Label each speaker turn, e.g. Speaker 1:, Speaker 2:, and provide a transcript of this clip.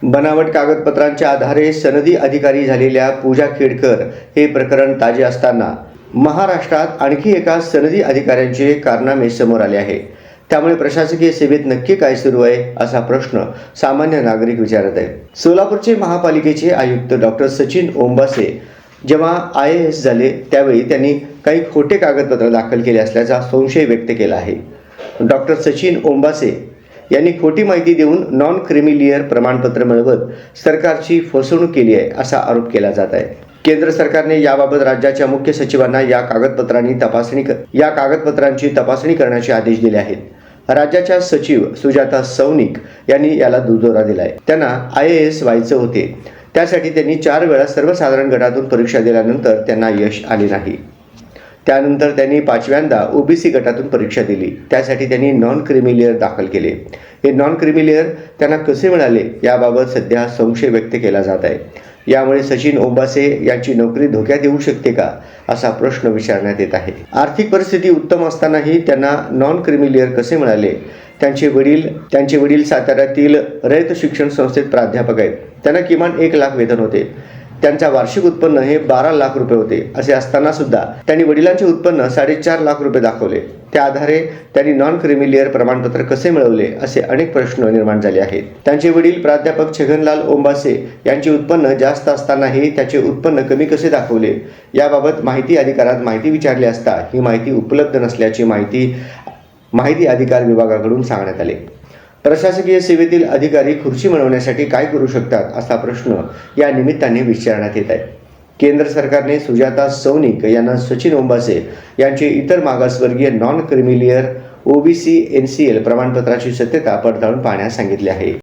Speaker 1: बनावट कागदपत्रांच्या आधारे सनदी अधिकारी झालेल्या पूजा खेडकर हे प्रकरण ताजे असताना महाराष्ट्रात आणखी एका सनदी अधिकाऱ्यांचे कारनामे समोर आले आहे। त्यामुळे प्रशासकीय सेवेत नक्की काय सुरू आहे असा प्रश्न सामान्य नागरिक विचारत आहेत। सोलापूरचे महापालिकेचे आयुक्त डॉक्टर सचिन ओंबासे जेव्हा IAS झाले त्यावेळी त्यांनी काही खोटे कागदपत्र दाखल केले असल्याचा संशय व्यक्त केला आहे। डॉक्टर सचिन ओंबासे यांनी खोटी माहिती देऊन नॉन क्रिमिलियर प्रमाणपत्र मिळवत सरकारची फसवणूक केली आहे असा आरोप केला जात आहे। केंद्र सरकारने याबाबत राज्याच्या मुख्य सचिवांना या कागदपत्रांची तपासणी करण्याचे आदेश दिले आहेत। राज्याच्या सचिव सुजाता सौनिक यांनी याला दुजोरा दिलाय। त्यांना IAS व्हायचे होते, त्यासाठी त्यांनी 4 वेळा सर्वसाधारण गटातून परीक्षा दिल्यानंतर त्यांना यश आले नाही। त्यानंतर त्यांनी 5व्यांदा OBC गटातून परीक्षा दिली, त्यासाठी त्यांनी नॉन क्रिमिलियर दाखल केले। हे नॉन क्रिमिलियर त्यांना कसे मिळाले याबाबत सध्या संशय व्यक्त केला जात आहे। यामुळे सचिन ओंबासे यांची नोकरी धोक्यात येऊ शकते का असा प्रश्न विचारण्यात येत आहे। आर्थिक परिस्थिती उत्तम असतानाही त्यांना नॉन क्रिमिलियर कसे मिळाले? त्यांचे वडील साताऱ्यातील रयत शिक्षण संस्थेत प्राध्यापक आहेत। त्यांना किमान 1 लाख वेतन होते। त्यांचा वार्षिक उत्पन्न हे 12 लाख रुपये होते। असे असताना सुद्धा त्यांनी वडिलांचे उत्पन्न 4.5 लाख रुपये दाखवले। त्या आधारे त्यांनी नॉन क्रिमिलियर प्रमाणपत्र कसे मिळवले असे अनेक प्रश्न निर्माण झाले आहेत। त्यांचे वडील प्राध्यापक छगनलाल ओंबासे यांचे उत्पन्न जास्त असतानाही त्याचे उत्पन्न कमी कसे दाखवले याबाबत माहिती अधिकारात माहिती विचारली असता ही माहिती उपलब्ध नसल्याची माहिती अधिकार विभागाकडून सांगण्यात आले। प्रशासकीय सेवेतील अधिकारी खुर्ची मिळवण्यासाठी काय करू शकतात असा प्रश्न या निमित्ताने विचारण्यात येत आहे। केंद्र सरकारने सुजाता सौनिक यांना सचिन ओंबासे यांचे इतर मागासवर्गीय नॉन क्रिमिलियर OBC NCL प्रमाणपत्राची सत्यता पडताळून पाहण्यास सांगितले आहे।